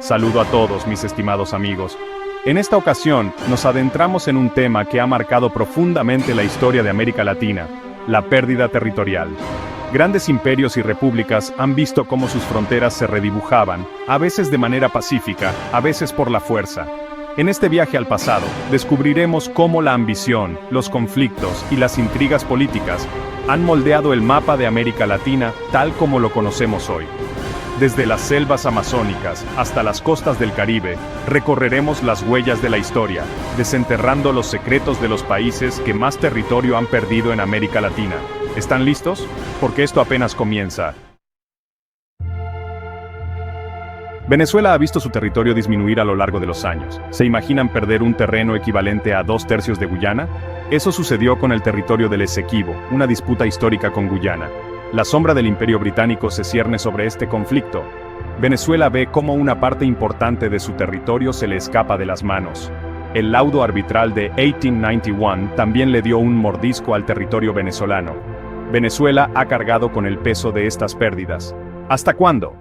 Saludo a todos mis estimados amigos. En esta ocasión, nos adentramos en un tema que ha marcado profundamente la historia de América Latina, la pérdida territorial. Grandes imperios y repúblicas han visto cómo sus fronteras se redibujaban, a veces de manera pacífica, a veces por la fuerza. En este viaje al pasado, descubriremos cómo la ambición, los conflictos y las intrigas políticas han moldeado el mapa de América Latina tal como lo conocemos hoy. Desde las selvas amazónicas hasta las costas del Caribe, recorreremos las huellas de la historia, desenterrando los secretos de los países que más territorio han perdido en América Latina. ¿Están listos? Porque esto apenas comienza. Venezuela ha visto su territorio disminuir a lo largo de los años. ¿Se imaginan perder un terreno equivalente a 2/3 de Guyana? Eso sucedió con el territorio del Esequibo, una disputa histórica con Guyana. La sombra del Imperio Británico se cierne sobre este conflicto. Venezuela ve cómo una parte importante de su territorio se le escapa de las manos. El laudo arbitral de 1891 también le dio un mordisco al territorio venezolano. Venezuela ha cargado con el peso de estas pérdidas. ¿Hasta cuándo?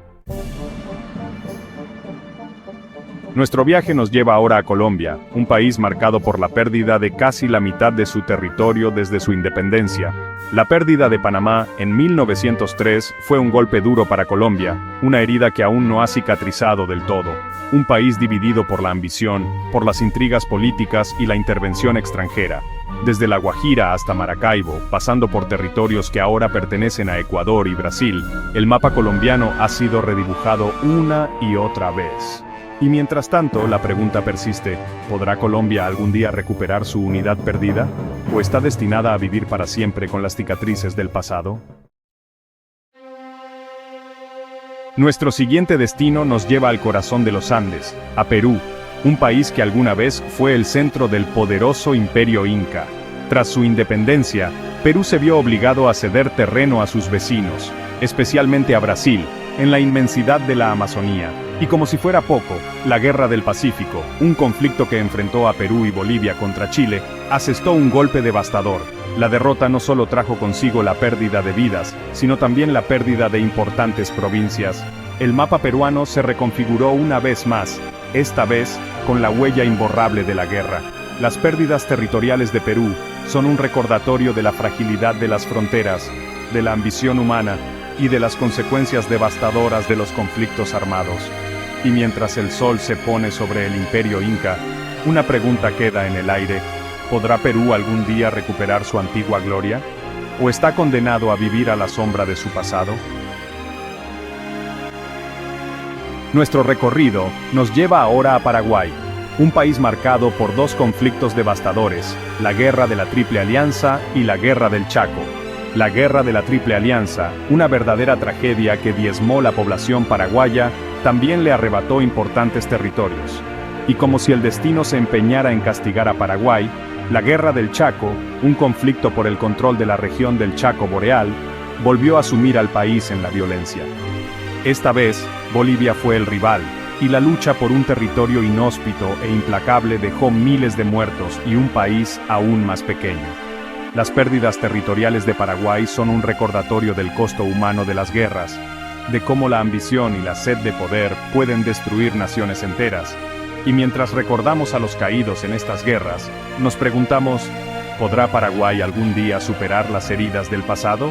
Nuestro viaje nos lleva ahora a Colombia, un país marcado por la pérdida de casi la mitad de su territorio desde su independencia. La pérdida de Panamá en 1903 fue un golpe duro para Colombia, una herida que aún no ha cicatrizado del todo. Un país dividido por la ambición, por las intrigas políticas y la intervención extranjera. Desde La Guajira hasta Maracaibo, pasando por territorios que ahora pertenecen a Ecuador y Brasil, el mapa colombiano ha sido redibujado una y otra vez. Y mientras tanto, la pregunta persiste, ¿podrá Colombia algún día recuperar su unidad perdida? ¿O está destinada a vivir para siempre con las cicatrices del pasado? Nuestro siguiente destino nos lleva al corazón de los Andes, a Perú, un país que alguna vez fue el centro del poderoso Imperio Inca. Tras su independencia, Perú se vio obligado a ceder terreno a sus vecinos, especialmente a Brasil, en la inmensidad de la Amazonía. Y como si fuera poco, la Guerra del Pacífico, un conflicto que enfrentó a Perú y Bolivia contra Chile, asestó un golpe devastador. La derrota no solo trajo consigo la pérdida de vidas, sino también la pérdida de importantes provincias. El mapa peruano se reconfiguró una vez más, esta vez con la huella imborrable de la guerra. Las pérdidas territoriales de Perú son un recordatorio de la fragilidad de las fronteras, de la ambición humana y de las consecuencias devastadoras de los conflictos armados. Y mientras el sol se pone sobre el Imperio Inca, una pregunta queda en el aire: ¿podrá Perú algún día recuperar su antigua gloria? ¿O está condenado a vivir a la sombra de su pasado? Nuestro recorrido nos lleva ahora a Paraguay, un país marcado por dos conflictos devastadores, la Guerra de la Triple Alianza y la Guerra del Chaco. La Guerra de la Triple Alianza, una verdadera tragedia que diezmó la población paraguaya, también le arrebató importantes territorios. Y como si el destino se empeñara en castigar a Paraguay, la Guerra del Chaco, un conflicto por el control de la región del Chaco Boreal, volvió a sumir al país en la violencia. Esta vez, Bolivia fue el rival, y la lucha por un territorio inhóspito e implacable dejó miles de muertos y un país aún más pequeño. Las pérdidas territoriales de Paraguay son un recordatorio del costo humano de las guerras, de cómo la ambición y la sed de poder pueden destruir naciones enteras. Y mientras recordamos a los caídos en estas guerras, nos preguntamos, ¿podrá Paraguay algún día superar las heridas del pasado?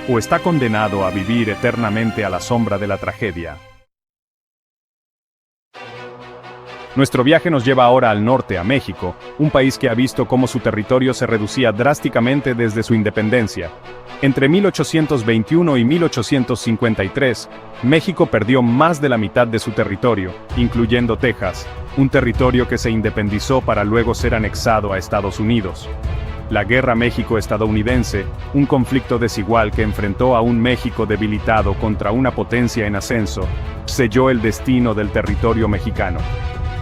¿O está condenado a vivir eternamente a la sombra de la tragedia? Nuestro viaje nos lleva ahora al norte, a México, un país que ha visto cómo su territorio se reducía drásticamente desde su independencia. Entre 1821 y 1853, México perdió más de la mitad de su territorio, incluyendo Texas, un territorio que se independizó para luego ser anexado a Estados Unidos. La Guerra México-estadounidense, un conflicto desigual que enfrentó a un México debilitado contra una potencia en ascenso, selló el destino del territorio mexicano.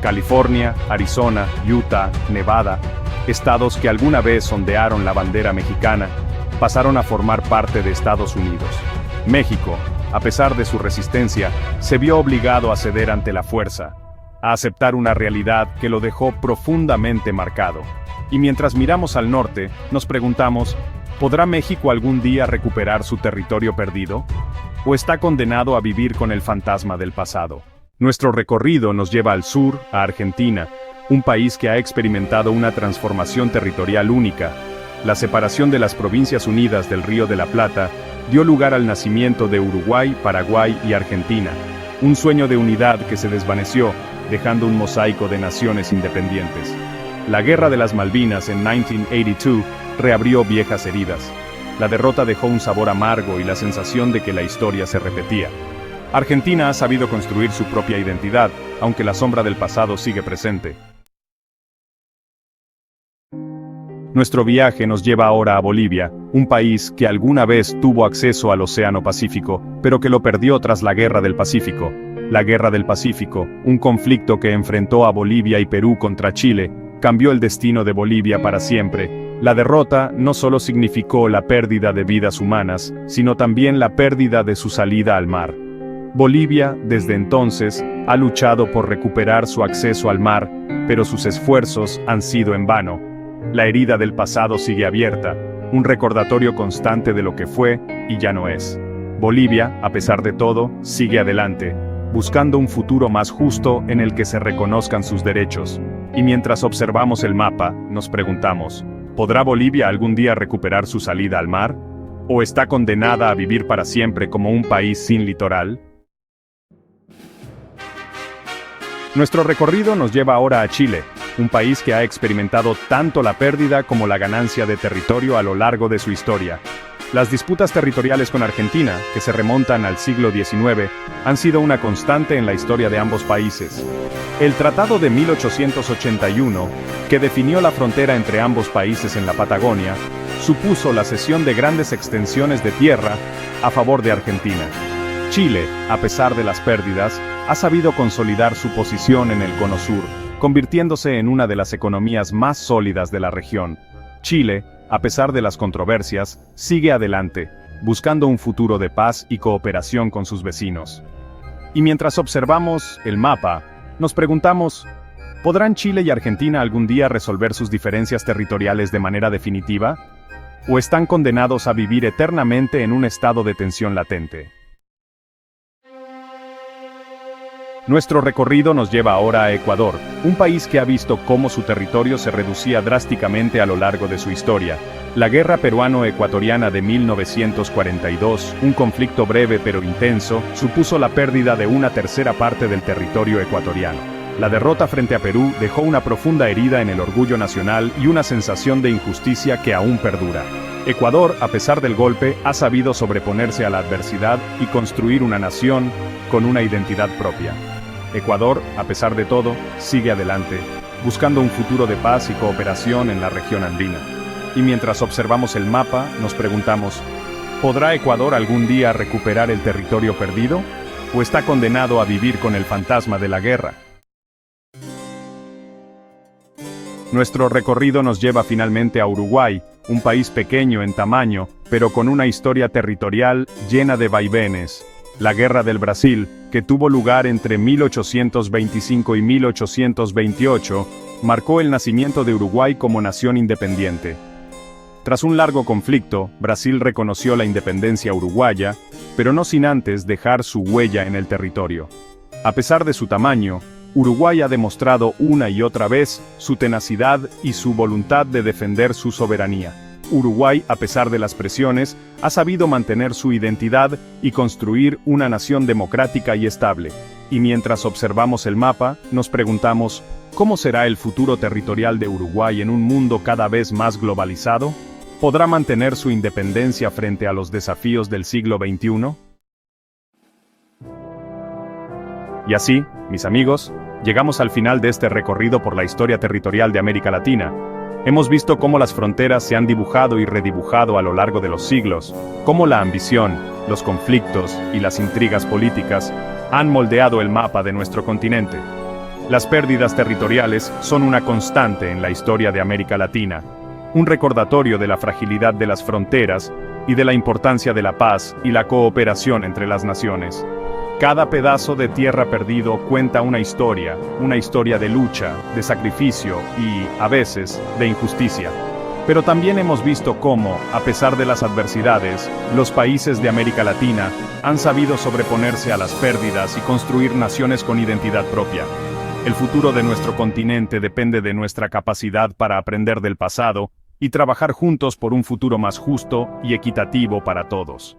California, Arizona, Utah, Nevada, estados que alguna vez ondearon la bandera mexicana, pasaron a formar parte de Estados Unidos. México, a pesar de su resistencia, se vio obligado a ceder ante la fuerza, a aceptar una realidad que lo dejó profundamente marcado. Y mientras miramos al norte, nos preguntamos, ¿podrá México algún día recuperar su territorio perdido? ¿O está condenado a vivir con el fantasma del pasado? Nuestro recorrido nos lleva al sur, a Argentina, un país que ha experimentado una transformación territorial única. La separación de las Provincias Unidas del Río de la Plata dio lugar al nacimiento de Uruguay, Paraguay y Argentina, un sueño de unidad que se desvaneció, dejando un mosaico de naciones independientes. La Guerra de las Malvinas en 1982 reabrió viejas heridas. La derrota dejó un sabor amargo y la sensación de que la historia se repetía. Argentina ha sabido construir su propia identidad, aunque la sombra del pasado sigue presente. Nuestro viaje nos lleva ahora a Bolivia, un país que alguna vez tuvo acceso al Océano Pacífico, pero que lo perdió tras la Guerra del Pacífico. La Guerra del Pacífico, un conflicto que enfrentó a Bolivia y Perú contra Chile, cambió el destino de Bolivia para siempre. La derrota no solo significó la pérdida de vidas humanas, sino también la pérdida de su salida al mar. Bolivia, desde entonces, ha luchado por recuperar su acceso al mar, pero sus esfuerzos han sido en vano. La herida del pasado sigue abierta, un recordatorio constante de lo que fue y ya no es. Bolivia, a pesar de todo, sigue adelante, buscando un futuro más justo en el que se reconozcan sus derechos. Y mientras observamos el mapa, nos preguntamos, ¿podrá Bolivia algún día recuperar su salida al mar? ¿O está condenada a vivir para siempre como un país sin litoral? Nuestro recorrido nos lleva ahora a Chile, un país que ha experimentado tanto la pérdida como la ganancia de territorio a lo largo de su historia. Las disputas territoriales con Argentina, que se remontan al siglo XIX, han sido una constante en la historia de ambos países. El Tratado de 1881, que definió la frontera entre ambos países en la Patagonia, supuso la cesión de grandes extensiones de tierra a favor de Argentina. Chile, a pesar de las pérdidas, ha sabido consolidar su posición en el Cono Sur, convirtiéndose en una de las economías más sólidas de la región. Chile, a pesar de las controversias, sigue adelante, buscando un futuro de paz y cooperación con sus vecinos. Y mientras observamos el mapa, nos preguntamos, ¿podrán Chile y Argentina algún día resolver sus diferencias territoriales de manera definitiva? ¿O están condenados a vivir eternamente en un estado de tensión latente? Nuestro recorrido nos lleva ahora a Ecuador, un país que ha visto cómo su territorio se reducía drásticamente a lo largo de su historia. La Guerra Peruano-Ecuatoriana de 1942, un conflicto breve pero intenso, supuso la pérdida de una tercera parte del territorio ecuatoriano. La derrota frente a Perú dejó una profunda herida en el orgullo nacional y una sensación de injusticia que aún perdura. Ecuador, a pesar del golpe, ha sabido sobreponerse a la adversidad y construir una nación con una identidad propia. Ecuador, a pesar de todo, sigue adelante, buscando un futuro de paz y cooperación en la región andina. Y mientras observamos el mapa, nos preguntamos, ¿podrá Ecuador algún día recuperar el territorio perdido? ¿O está condenado a vivir con el fantasma de la guerra? Nuestro recorrido nos lleva finalmente a Uruguay, un país pequeño en tamaño, pero con una historia territorial llena de vaivenes. La Guerra del Brasil, que tuvo lugar entre 1825 y 1828, marcó el nacimiento de Uruguay como nación independiente. Tras un largo conflicto, Brasil reconoció la independencia uruguaya, pero no sin antes dejar su huella en el territorio. A pesar de su tamaño, Uruguay ha demostrado una y otra vez su tenacidad y su voluntad de defender su soberanía. Uruguay, a pesar de las presiones, ha sabido mantener su identidad y construir una nación democrática y estable. Y mientras observamos el mapa, nos preguntamos, ¿cómo será el futuro territorial de Uruguay en un mundo cada vez más globalizado? ¿Podrá mantener su independencia frente a los desafíos del siglo XXI? Y así, mis amigos, llegamos al final de este recorrido por la historia territorial de América Latina. Hemos visto cómo las fronteras se han dibujado y redibujado a lo largo de los siglos, cómo la ambición, los conflictos y las intrigas políticas han moldeado el mapa de nuestro continente. Las pérdidas territoriales son una constante en la historia de América Latina, un recordatorio de la fragilidad de las fronteras y de la importancia de la paz y la cooperación entre las naciones. Cada pedazo de tierra perdido cuenta una historia de lucha, de sacrificio y, a veces, de injusticia. Pero también hemos visto cómo, a pesar de las adversidades, los países de América Latina han sabido sobreponerse a las pérdidas y construir naciones con identidad propia. El futuro de nuestro continente depende de nuestra capacidad para aprender del pasado y trabajar juntos por un futuro más justo y equitativo para todos.